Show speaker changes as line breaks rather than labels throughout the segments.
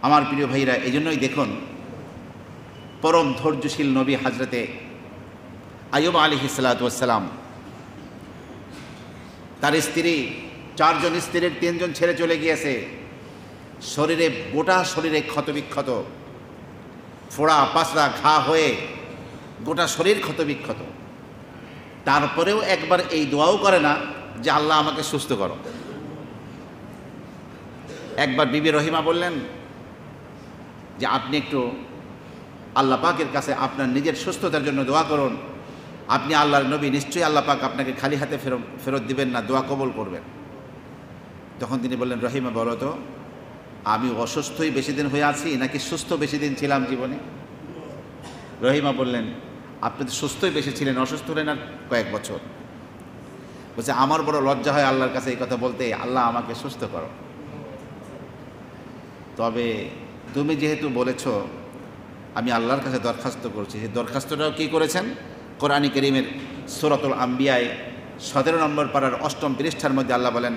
আমার প্রিয় ভাইরা, এই জন্যই দেখুন পরম ধৈর্যশীল নবী হজরতে আইয়ুব আলাইহিস সালাতু ওয়াস সালাম, তার স্ত্রী, 4 জন স্ত্রীর 3 জন ছেড়ে চলে গিয়েছে, শরীরে গোটা শরীরে ক্ষতবিক্ষত, ফোড়া পাঁচড়া ঘা হয়ে গোটা শরীর ক্ষতবিক্ষত। তারপরেও একবার এই দোয়াও করে না যে আল্লাহ আমাকে সুস্থ করো। একবার বিবি রহিমা বললেন যে আপনি একটু আল্লাহ পাকের কাছে আপনার নিজের সুস্থতার জন্য দোয়া করুন, আপনি আল্লাহর নবী, নিশ্চয়ই আল্লাহ পাক আপনাকে খালি হাতে ফেরত দিবেন না, দোয়া কবুল করবেন। তখন তিনি বললেন, রহিমা বলো তো, আমি অসুস্থই বেশি দিন হয়ে আছি নাকি সুস্থ বেশি দিন ছিলাম জীবনে? রহিমা বললেন, আপনি তো সুস্থই বেশি ছিলেন, অসুস্থ হলেন আর কয়েক বছর। বলছে, আমার বড় লজ্জা হয় আল্লাহর কাছে এই কথা বলতে, আল্লাহ আমাকে সুস্থ করো। তবে তুমি যেহেতু বলেছ, আমি আল্লাহর কাছে দরখাস্ত করছি। সেই দরখাস্তটাও কী করেছেন? কোরআন কারীমের সূরাতুল আম্বিয়ায় 17 নম্বর পারার 8ম পৃষ্ঠার মধ্যে আল্লাহ বলেন,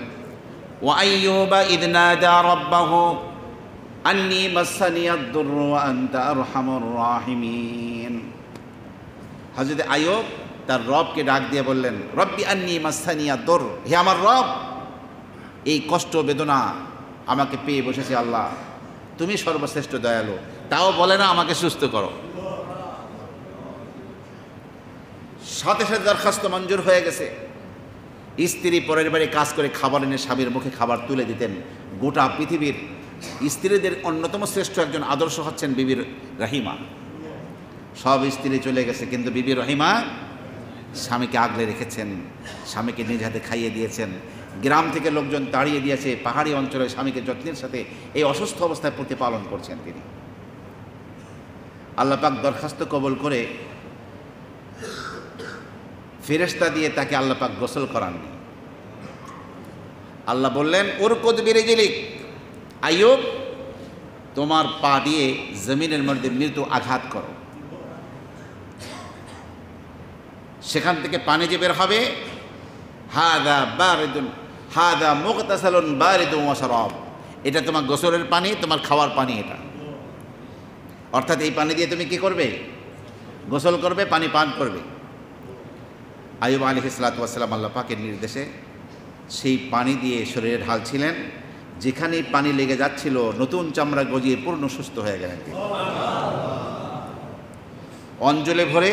ওয়া আইয়ুবা ইয নাদা রাব্বাহু আন্নী মাসসানিয়াদ দুররু ওয়া আনতা আরহামুর রাহিমিন। হযরত আইয়ুব তার রবকে ডাক দিয়ে বললেন, রব্বি আন্নী মাসসানিয়াদ দুর, হে আমার রব, এই কষ্ট বেদনা আমাকে পেয়ে বসেছে আল্লাহ, তুমি সর্বশ্রেষ্ঠ দয়ালু, তাও বলে না আমাকে সুস্থ করো। সাথে সাথে দরখাস্ত মঞ্জুর হয়ে গেছে। স্ত্রী পরের বাড়ি কাজ করে খাবার এনে স্বামীর মুখে খাবার তুলে দিতেন। গোটা পৃথিবীর স্ত্রীদের অন্যতম শ্রেষ্ঠ একজন আদর্শ হচ্ছেন বিবি রহিমা। সব স্ত্রী চলে গেছে, কিন্তু বিবি রহিমা স্বামীকে আগলে রেখেছেন, স্বামীকে নিজ হাতে খাইয়ে দিয়েছেন। গ্রাম থেকে লোকজন তাড়িয়ে দিয়েছে, পাহাড়ি অঞ্চলে স্বামীকে যত্নের সাথে এই অসুস্থ অবস্থায় প্রতিপালন করছেন তিনি। আল্লাহ পাক দরখাস্ত কবুল করে ফেরেশতা দিয়ে তাকে আল্লাহ পাক গোসল করাননি। আল্লাহ বললেন, উরকুদ বিরিজলিক, আইয়ুব তোমার পা দিয়ে জমিনের মধ্যে মৃদু আঘাত করো, সেখান থেকে পানি যে বের হবে, হাদা বারিদুন হাদা মুগতাসালুন বারিদুন ওয়া শারাব, এটা তোমার গোসলের পানি, তোমার খাওয়ার পানি এটা। অর্থাৎ এই পানি দিয়ে তুমি কি করবে? গোসল করবে, পানি পান করবে। আইয়ুব আলাইহিস সালাতু ওয়াস সালাম আল্লাহ পাকের নির্দেশে সেই পানি দিয়ে শরীরে ঢালছিলেন। যেখানে পানি লেগে যাচ্ছিল, নতুন চামড়া গজিয়ে পূর্ণ সুস্থ হয়ে গেলেন। অঞ্জলে ভরে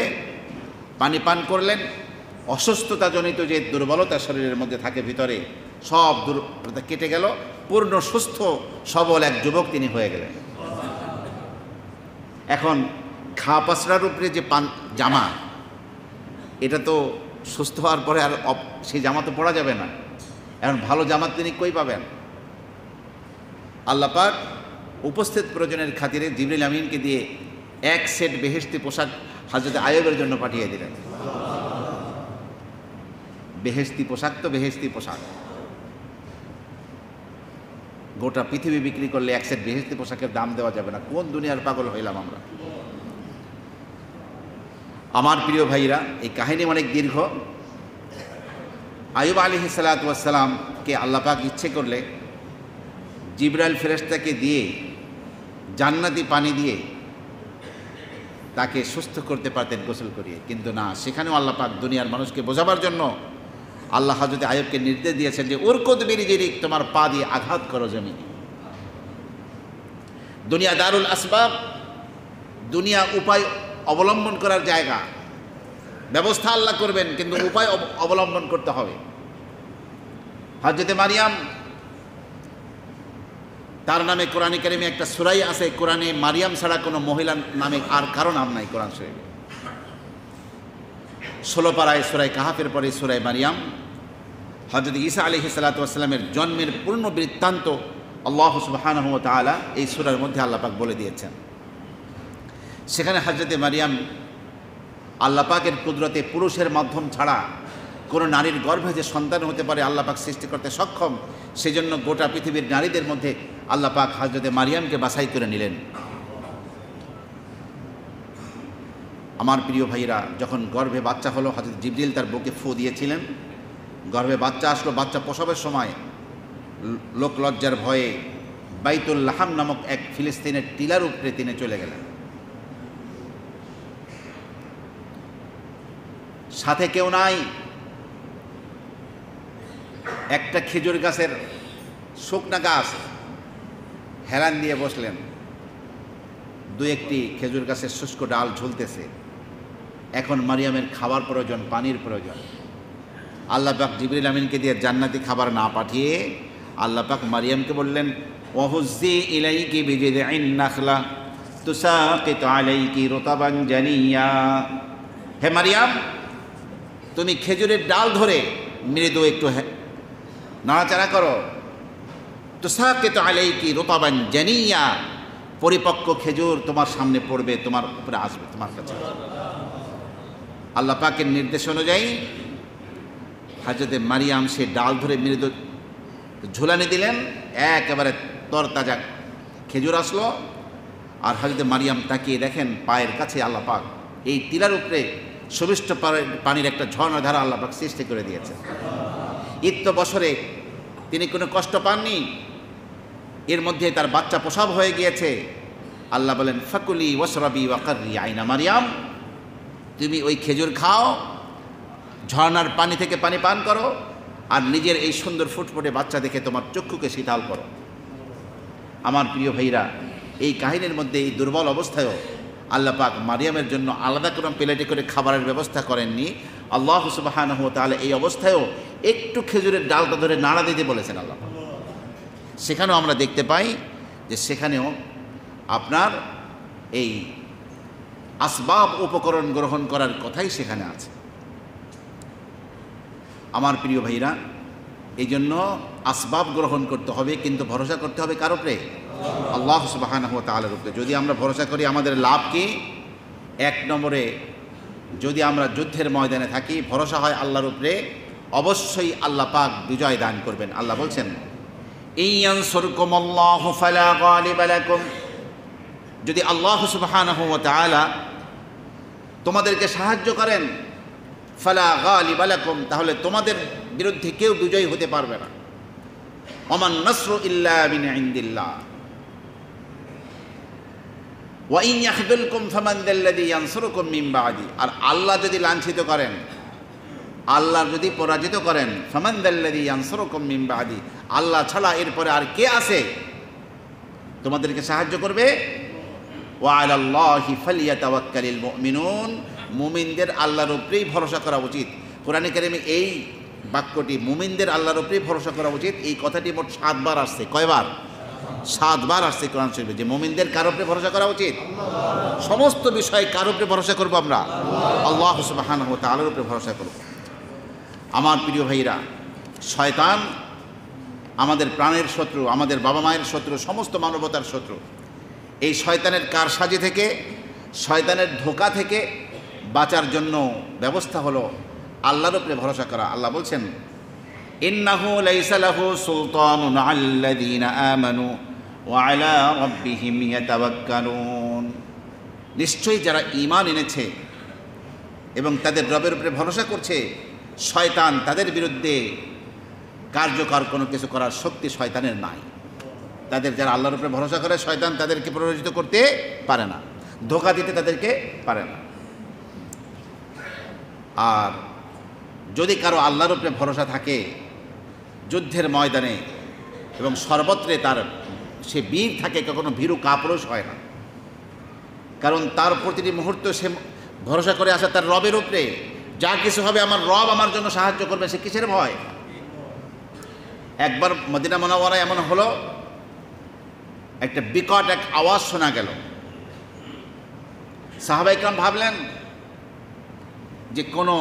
পানি পান করলেন। অসুস্থতাজনিত যে দুর্বলতা শরীরের মধ্যে থাকে ভিতরে, সব দুর্বলতা কেটে গেল, পূর্ণ সুস্থ সবল এক যুবক তিনি হয়ে গেলেন। এখন ঘা পাসরার উপরে যে জামা, এটা তো সুস্থ হওয়ার পরে আর সেই জামা তো পরা যাবে না। এখন ভালো জামা তিনি কই পাবেন? আল্লাহ পাক উপস্থিত প্রয়োজনের খাতিরে জিবরিল আমিনকে দিয়ে 1 সেট বেহেশতি পোশাক হযরত আইয়ুবের জন্য পাঠিয়ে দিলেন। বেহেশতি পোশাক তো বেহেশতি পোশাক, গোটা পৃথিবী বিক্রি করলে 1 সেট বেহেশতি পোশাকের দাম দেওয়া যাবে না। কোন দুনিয়ার পাগল হইলাম আমরা? আমার প্রিয় ভাইরা, এই কাহিনী অনেক দীর্ঘ। আইয়ুব আলাইহিস সালাতু ওয়াস সালামকে আল্লাহ পাক ইচ্ছে করলে জিবরাইল ফেরেশতাকে দিয়ে জান্নাতি পানি দিয়ে তাকে সুস্থ করতে পারতেন গোসল করিয়ে, কিন্তু না, সেখানেও আল্লাহ পাক দুনিয়ার মানুষকে বোঝাবার জন্য আল্লাহ হযরত আইয়ুবকে নির্দেশ দিয়েছেন যে উরকুদ বিরিজলিক, তোমার পা দিয়ে আঘাত করো জমিনে। দুনিয়া দারুল আসবাব, দুনিয়া উপায় অবলম্বন করার জায়গা। ব্যবস্থা আল্লাহ করবেন, কিন্তু উপায় অবলম্বন করতে হবে। হযরত মারিয়াম, তার নামে কোরআনে কারিমে একটা সূরাই আছে। কোরআনে মারিয়াম ছাড়া কোনো মহিলার নামে আর কারো নাম নাই কোরআন শরীফে। 16 পারায় সূরায়ে কাহাফের পরে সূরায়ে মারিয়াম, হযরত ঈসা আলাইহিস সালাতু ওয়াস সালামের জন্মের পূর্ণ বৃত্তান্ত আল্লাহ সুবহানাহু ওয়া তাআলা এই সূরার মধ্যে আল্লাহ পাক বলে দিয়েছেন। সেখানে হযরত মারিয়াম আল্লাহ পাকের কুদরতে পুরুষের মাধ্যম ছাড়া কোনো নারীর গর্ভে যে সন্তান হতে পারে আল্লাহ পাক সৃষ্টি করতে সক্ষম, সেজন্য গোটা পৃথিবীর নারীদের মধ্যে আল্লাহ পাক হযরত মারিয়ামকে বাছাই করে নিলেন। আমার প্রিয় ভাইরা, যখন গর্ভে বাচ্চা হলো, হযরত জিবরিল তার বুকে ফু দিয়েছিলেন। গর্ভে বাচ্চা আসলো। বাচ্চা প্রসবের সময় লোক লজ্জার ভয়ে বাইতুল লাহাম নামক এক ফিলিস্তিনের টিলার উপরে তিনি চলে গেলেন। সাথে কেউ নাই, একটা খেজুর গাছের শুকনা গাছ, হেলান দিয়ে বসলেন। দু একটি খেজুর গাছের শুষ্ক ডাল ঝুলতেছে। এখন মারিয়ামের খাবার প্রয়োজন, পানির প্রয়োজন। আল্লাহ পাক জিবরিল আমিনকে দিয়ে জান্নাতি খাবার না পাঠিয়ে আল্লাহ পাক মারিয়ামকে বললেন, ওয়াহুজ্জি ইলাইকি বিজিদইন নাখলা তুসাকিতু আলাইকি রুতাবান জানিয়া। হে মারিয়াম, তুমি খেজুরের ডাল ধরে মৃদু একটু নাড়াচাড়া করো। তুসাকিতু আলাইকি রুতাবান জানিয়া, পরিপক্ক খেজুর তোমার সামনে পড়বে, তোমার উপরে আসবে, তোমার কাছে। আল্লাহ পাকের নির্দেশ অনুযায়ী হযরতে মারিয়াম সে ডাল ধরে মৃদু ঝুলানি দিলেন, একেবারে তরতাজা খেজুর আসলো। আর হযরতে মারিয়াম তাকিয়ে দেখেন পায়ের কাছে আল্লাহ পাক এই টিলার উপরে সুমিষ্ট পানির একটা ঝর্ণাধারা আল্লাহ পাক সৃষ্টি করে দিয়েছে। ইত্য বছরে তিনি কোনো কষ্ট পাননি, এর মধ্যে তার বাচ্চা প্রসব হয়ে গিয়েছে। আল্লাহ বলেন, ফাকুলি ওয়াশরাবি ওয়াকাররি আইনা। মারিয়াম, তুমি ওই খেজুর খাও, ঝর্ণার পানি থেকে পানি পান করো, আর নিজের এই সুন্দর ফুটফুটে বাচ্চা দেখে তোমার চক্ষুকে শীতল করো। আমার প্রিয় ভাইরা, এই কাহিনীর মধ্যে এই দুর্বল অবস্থায়ও আল্লাহ পাক মারিয়ামের জন্য আলাদা কোনো প্লেটে করে খাবারের ব্যবস্থা করেননি। আল্লাহ সুবহানাহু ওয়া তাআলা এই অবস্থায়ও একটু খেজুরের ডালটা ধরে নাড়া দিতে বলেছেন আল্লাহ পাক। সেখানেও আমরা দেখতে পাই যে সেখানেও আপনার এই আসবাব উপকরণ গ্রহণ করার কথাই সেখানে আছে। আমার প্রিয় ভাইরা, এই জন্য আসবাব গ্রহণ করতে হবে, কিন্তু ভরসা করতে হবে কার উপরে? আল্লাহ সুবহানাহু ওয়া তাআলার উপরে। যদি আমরা ভরসা করি, আমাদের লাভ কি? এক নম্বরে, যদি আমরা যুদ্ধের ময়দানে থাকি, ভরসা হয় আল্লাহর উপরে, অবশ্যই আল্লাহ পাক বিজয় দান করবেন। আল্লাহ বলছেন, ইয়ানসুরকুমুল্লাহু ফালা গালিবা লাকুম। যদি আল্লাহ সুবহানাহু ওয়া তাআলা তোমাদেরকে সাহায্য করেন, ফালা গালিবা লাকুম, তাহলে তোমাদের বিরুদ্ধে কেউ বিজয়ী হতে পারবে না। ওমান নাসরু ইল্লা মিন ইনদিল্লাহ ওয়া ইন ইয়াখযুলকুম ফামান যাল্লাযী ইয়ানসুরুকুম মিন বা'দি। আর আল্লাহ যদি লাঞ্ছিত করেন, আল্লাহ যদি পরাজিত করেন, ফামান যাল্লাযী ইয়ানসুরুকুম মিন বা'দি, আল্লাহ ছাড়া এরপরে আর কে আছে তোমাদেরকে সাহায্য করবে? ওয়া আলাল্লাহি ফালইয়াতাওয়াক্কালিল মুমিনুন। মুমিনদের আল্লাহর উপরেই ভরসা করা উচিত। কোরআনে কারিমে এই বাক্যটি, মুমিনদের আল্লাহর উপরেই ভরসা করা উচিত, এই কথাটি মোট 7 বার আসছে। কয়বার? 7 বার আসছে কোরআন শরীফে, যে মুমিনদের কার উপরে ভরসা করা উচিত? সমস্ত বিষয়ে কার উপরে ভরসা করব আমরা? আল্লাহ সুবহানাহু ওয়া তাআলার উপরে ভরসা করব। আমার প্রিয় ভাইরা, শয়তান আমাদের প্রাণের শত্রু, আমাদের বাবা মায়ের শত্রু, সমস্ত মানবতার শত্রু। এই শয়তানের কারসাজি থেকে, শয়তানের ধোঁকা থেকে বাঁচার জন্য ব্যবস্থা হলো আল্লাহর উপরে ভরসা করা। আল্লাহ বলছেন, ইন্নাহু লাইসা লাহু সুলতানুন আলাল্লাযীনা আমানু ওয়া আলা রাব্বিহিম ইয়াতাওয়াক্কালুন। নিশ্চয়ই যারা ঈমান এনেছে এবং তাদের রবের উপরে ভরসা করছে, শয়তান তাদের বিরুদ্ধে কার্যকর কোনো কিছু করার শক্তি শয়তানের নাই। তাদের যারা আল্লাহর উপরে ভরসা করে, শয়তান তাদেরকে প্ররোচিত করতে পারে না, ধোঁকা দিতে তাদেরকে পারে না। আর যদি কারো আল্লাহর উপরে ভরসা থাকে, যুদ্ধের ময়দানে এবং সর্বত্রে তার সে বীর থাকে, কখনো ভীরু কাপুরুষ হয় না। কারণ তার প্রতিটি মুহূর্ত সে ভরসা করে আসে তার রবের উপরে। যা কিছু হবে আমার রব আমার জন্য সাহায্য করবে, সে কিসের ভয়? একবার মদিনা মুনাওয়ারায় এমন হলো, একটা বিকট এক আওয়াজ শোনা গেল। সাহাবায়ে কেরাম ভাবলেন যে কোনো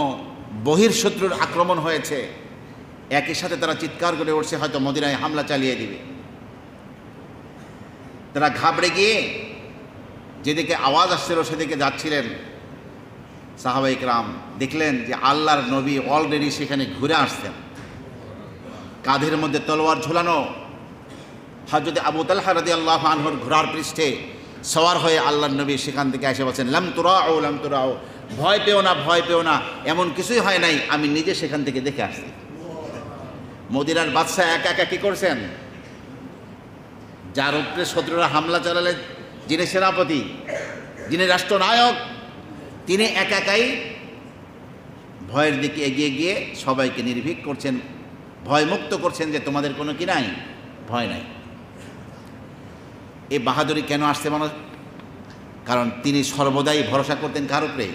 বহির্শত্রুর আক্রমণ হয়েছে। একই সাথে তারা চিৎকার করে উঠছে, হয়তো মদিনায় হামলা চালিয়ে দিবে। তারা ঘাবড়ে গিয়ে যেদিকে আওয়াজ আসছিল সেদিকে যাচ্ছিলেন। সাহাবায়ে কেরাম দেখলেন যে আল্লাহর নবী অলরেডি সেখানে ঘুরে আসছেন, কাঁধের মধ্যে তলোয়ার ঝুলানো। হযরত আবু তালহা রাদিয়াল্লাহু আনহুর ঘোড়ার পৃষ্ঠে সওয়ার হয়ে আল্লাহর নবী সেখান থেকে এসে বলছেন, লাম তুরাউ লাম তুরাউ, ভয় পেও না, ভয় পেও না, এমন কিছুই হয় নাই, আমি নিজে সেখান থেকে দেখে আসছি। মদিনার বাদশা একা একা কি করছেন? যার উপরে শত্রুরা হামলা চালালে যিনি সেনাপতি, যিনি রাষ্ট্রনায়ক, তিনি একাই ভয়ের দিকে এগিয়ে গিয়ে সবাইকে নির্ভীক করছেন, ভয়মুক্ত করছেন যে তোমাদের কোনো কি নাই, ভয় নাই। এই বাহাদুরি কেন আসছে মানুষ? কারণ তিনি সর্বদাই ভরসা করতেন কার উপরে?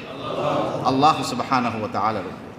আল্লাহ সুবহানাহু ওয়া তাআলার উপরে।